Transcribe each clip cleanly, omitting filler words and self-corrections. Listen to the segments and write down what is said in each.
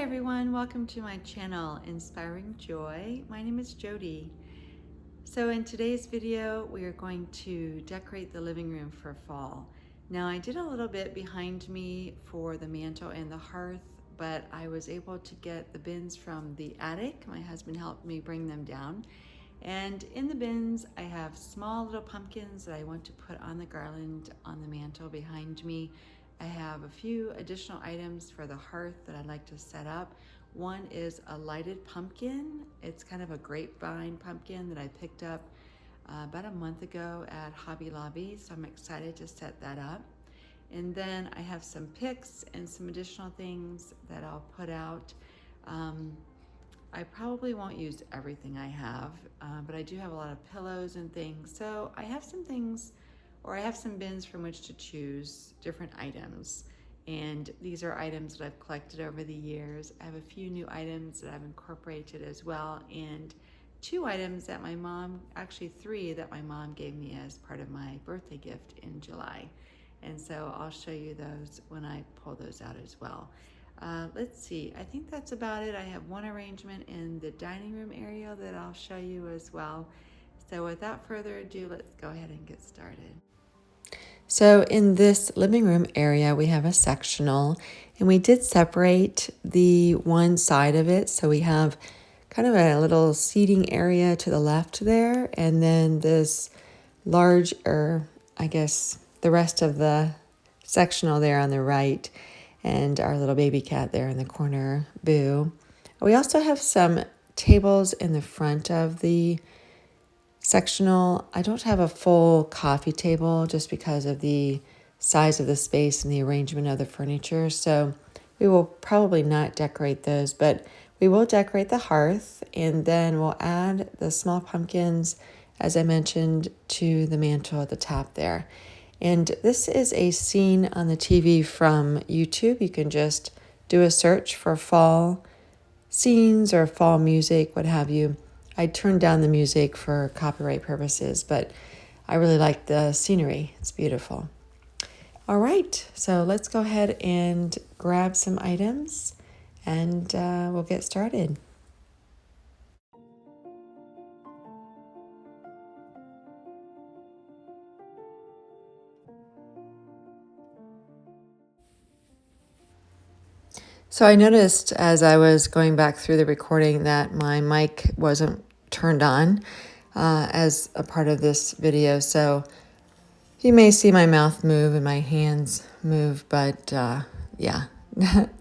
everyone, welcome to my channel, Inspiring Joy. My name is Jodi. So in today's video, we are going to decorate the living room for fall. Now I did a little bit behind me for the mantel and the hearth, but I was able to get the bins from the attic. My husband helped me bring them down. And in the bins, I have small little pumpkins that I want to put on the garland on the mantel behind me. I have a few additional items for the hearth that I'd like to set up. One is a lighted pumpkin. It's kind of a grapevine pumpkin that I picked up about a month ago at Hobby Lobby, so I'm excited to set that up. And then I have some picks and some additional things that I'll put out. I probably won't use everything I have, but I do have a lot of pillows and things. So I have some things, or I have some bins from which to choose different items. And these are items that I've collected over the years. I have a few new items that I've incorporated as well, and two items that my mom, actually three that my mom gave me as part of my birthday gift in July. And so I'll show you those when I pull those out as well. Let's see, I think that's about it. I have one arrangement in the dining room area that I'll show you as well. So without further ado, let's go ahead and get started. So in this living room area, we have a sectional, and we did separate the one side of it. So we have kind of a little seating area to the left there, and then this large, or I guess the rest of the sectional there on the right, and our little baby cat there in the corner, Boo. We also have some tables in the front of the sectional. I don't have a full coffee table just because of the size of the space and the arrangement of the furniture, so we will probably not decorate those, but we will decorate the hearth, and then we'll add the small pumpkins, as I mentioned, to the mantle at the top there. And this is a scene on the TV from YouTube. You can just do a search for fall scenes or fall music, what have you. I turned down the music for copyright purposes, but I really like the scenery. It's beautiful. All right, so let's go ahead and grab some items, and we'll get started. So I noticed as I was going back through the recording that my mic wasn't turned on as a part of this video. So you may see my mouth move and my hands move, but yeah,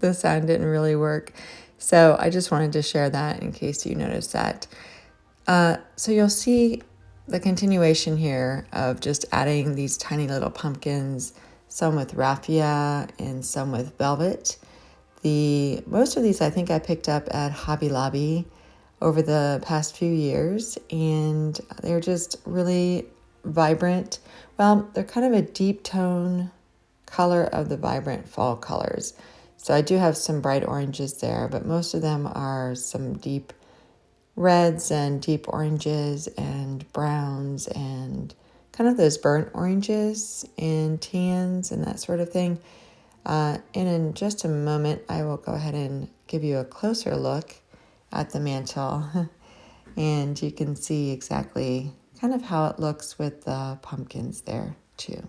the sound didn't really work. So I just wanted to share that in case you noticed that. So you'll see the continuation here of just adding these tiny little pumpkins, some with raffia and some with velvet. Most of these I think I picked up at Hobby Lobby over the past few years, and they're just really vibrant. Well, they're kind of a deep tone color of the vibrant fall colors. So I do have some bright oranges there, but most of them are some deep reds and deep oranges and browns and kind of those burnt oranges and tans and that sort of thing. And in just a moment, I will go ahead and give you a closer look at the mantle, and you can see exactly kind of how it looks with the pumpkins there too.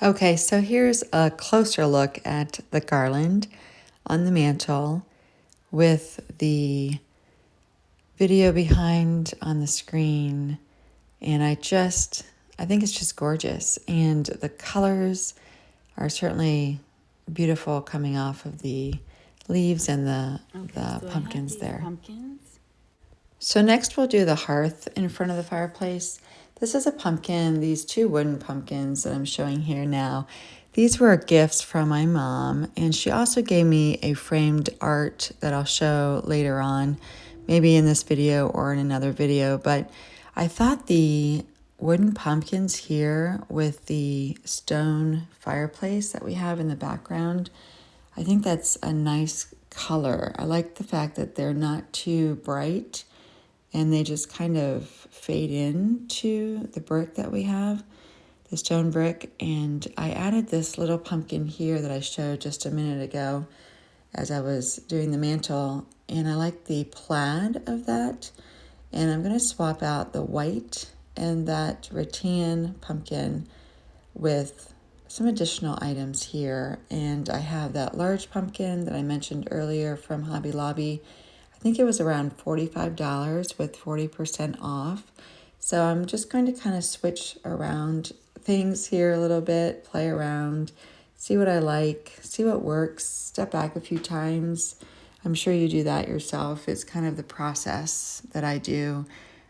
Okay, so here's a closer look at the garland on the mantle with the video behind on the screen. And I think it's just gorgeous. And the colors are certainly beautiful coming off of the leaves and the pumpkins there. Pumpkins. So next we'll do the hearth in front of the fireplace. This is a pumpkin, these two wooden pumpkins that I'm showing here now. These were gifts from my mom, and she also gave me a framed art that I'll show later on, maybe in this video or in another video. But I thought the wooden pumpkins here with the stone fireplace that we have in the background, I think that's a nice color. I like the fact that they're not too bright and they just kind of fade into the brick that we have, the stone brick. And I added this little pumpkin here that I showed just a minute ago as I was doing the mantle, and I like the plaid of that. And I'm going to swap out the white and that rattan pumpkin with some additional items here. And I have that large pumpkin that I mentioned earlier from Hobby Lobby. I think it was around $45 with 40% off. So I'm just going to kind of switch around things here a little bit, play around, see what I like, see what works, step back a few times. I'm sure you do that yourself. It's kind of the process that I do,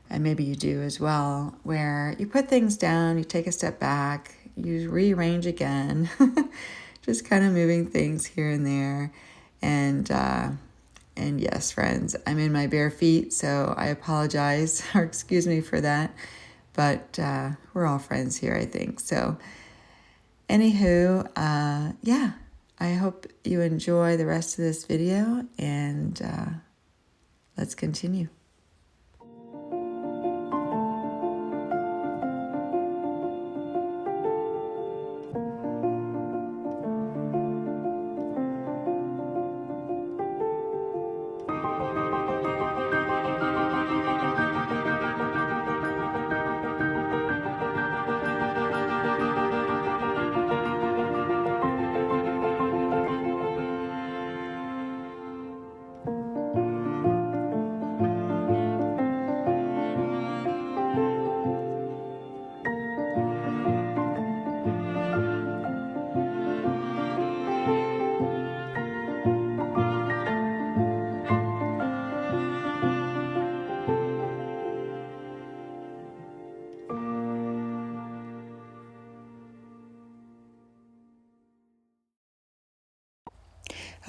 and maybe you do as well, where you put things down, you take a step back, you rearrange again, just kind of moving things here and there. And yes, friends, I'm in my bare feet, so I apologize or excuse me for that. But we're all friends here, I think. So anywho, yeah, I hope you enjoy the rest of this video, and let's continue.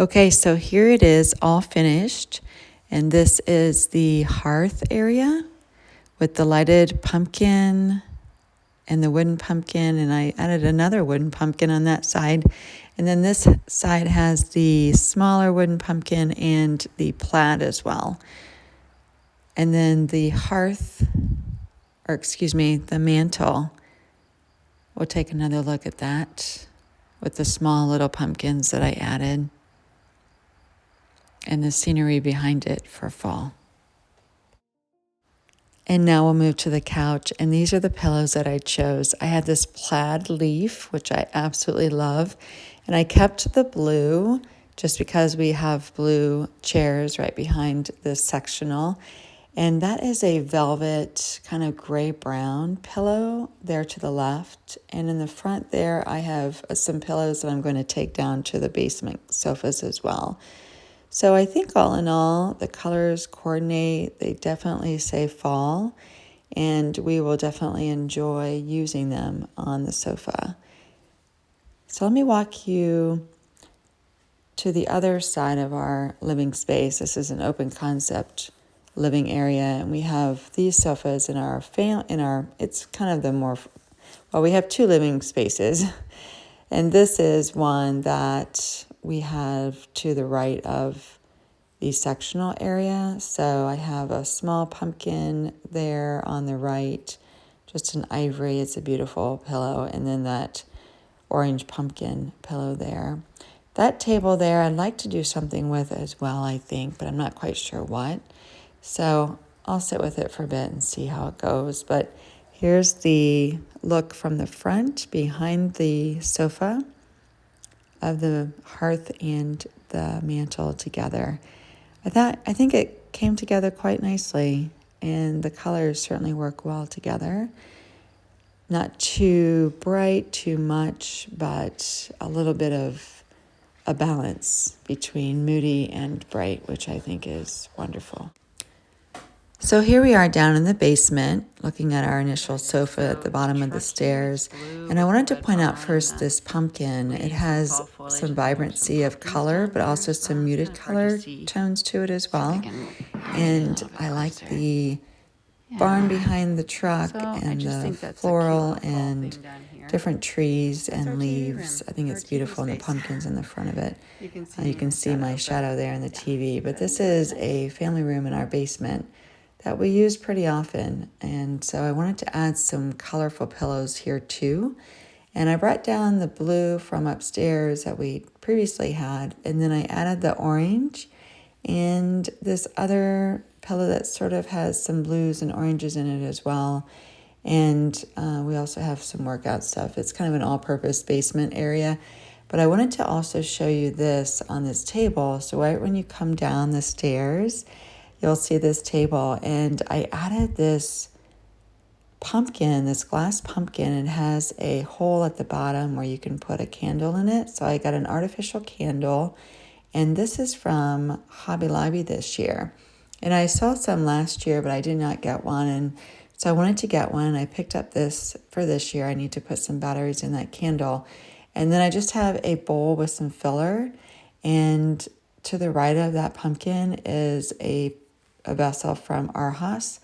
Okay, so here it is all finished, and this is the hearth area with the lighted pumpkin and the wooden pumpkin, and I added another wooden pumpkin on that side. And then this side has the smaller wooden pumpkin and the plaid as well. And then the hearth, or excuse me, the mantle, we'll take another look at that with the small little pumpkins that I added and the scenery behind it for fall. And now we'll move to the couch, and these are the pillows that I chose. I had this plaid leaf, which I absolutely love, and I kept the blue just because we have blue chairs right behind this sectional. And that is a velvet kind of gray-brown pillow there to the left. And in the front there, I have some pillows that I'm going to take down to the basement sofas as well. So I think all in all, the colors coordinate. They definitely say fall, and we will definitely enjoy using them on the sofa. So let me walk you to the other side of our living space. This is an open concept living area, and we have these sofas in our it's kind of the more, well, we have two living spaces, and this is one that we have to the right of the sectional area. So I have a small pumpkin there on the right, just an ivory. It's a beautiful pillow. And then that orange pumpkin pillow there. That table there, I'd like to do something with as well, I think, but I'm not quite sure what. So I'll sit with it for a bit and see how it goes. But here's the look from the front behind the sofa of the hearth and the mantle together. I think it came together quite nicely, and the colors certainly work well together. Not too bright, too much, but a little bit of a balance between moody and bright, which I think is wonderful. So here we are down in the basement, looking at our initial sofa at the bottom of the stairs. And I wanted to point out first this pumpkin. It has some vibrancy of color, but also some muted color tones to it as well. And I like the barn behind the truck and the floral and different trees and leaves. I think it's beautiful, and the pumpkins in the front of it. You can see my shadow there in the TV. But this is a family room in our basement that we use pretty often. And so I wanted to add some colorful pillows here too. And I brought down the blue from upstairs that we previously had, and then I added the orange and this other pillow that sort of has some blues and oranges in it as well. And we also have some workout stuff. It's kind of an all-purpose basement area. But I wanted to also show you this on this table. So right when you come down the stairs, you'll see this table. And I added this pumpkin, this glass pumpkin. It has a hole at the bottom where you can put a candle in it. So I got an artificial candle. And this is from Hobby Lobby this year. And I saw some last year, but I did not get one. And so I wanted to get one. And I picked up this for this year. I need to put some batteries in that candle. And then I just have a bowl with some filler. And to the right of that pumpkin is a vessel from our house.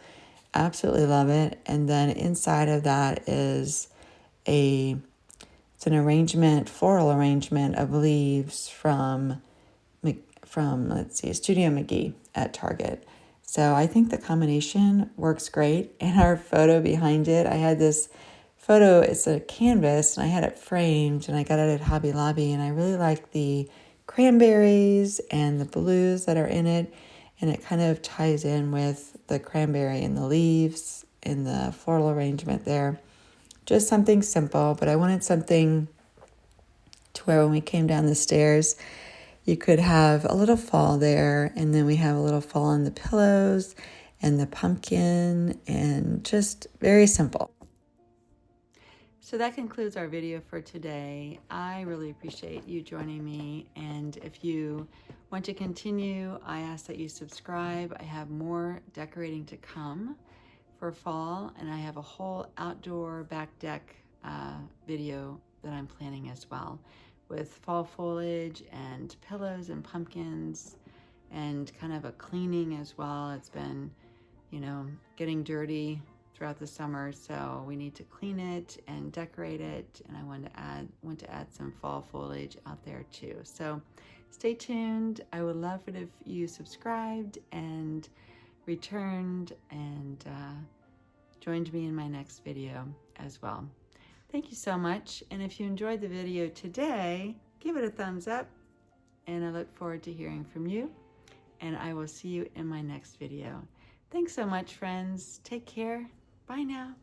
Absolutely love it. And then inside of that is it's an arrangement, floral arrangement of leaves from let's see, Studio McGee at Target. So I think the combination works great. And our photo behind it, I had this photo, it's a canvas, and I had it framed, and I got it at Hobby Lobby, and I really like the cranberries and the blues that are in it, and it kind of ties in with the cranberry and the leaves and the floral arrangement there. Just something simple, but I wanted something to where when we came down the stairs, you could have a little fall there, and then we have a little fall on the pillows and the pumpkin, and just very simple. So that concludes our video for today. I really appreciate you joining me, and if you want to continue, I ask that you subscribe. I have more decorating to come for fall, and I have a whole outdoor back deck video that I'm planning as well, with fall foliage and pillows and pumpkins and kind of a cleaning as well. It's been, getting dirty throughout the summer, so we need to clean it and decorate it, and I want to add some fall foliage out there too. So stay tuned. I would love it if you subscribed and returned and joined me in my next video as well. Thank you so much, and if you enjoyed the video today, give it a thumbs up, and I look forward to hearing from you, and I will see you in my next video. Thanks so much, friends. Take care. Bye now.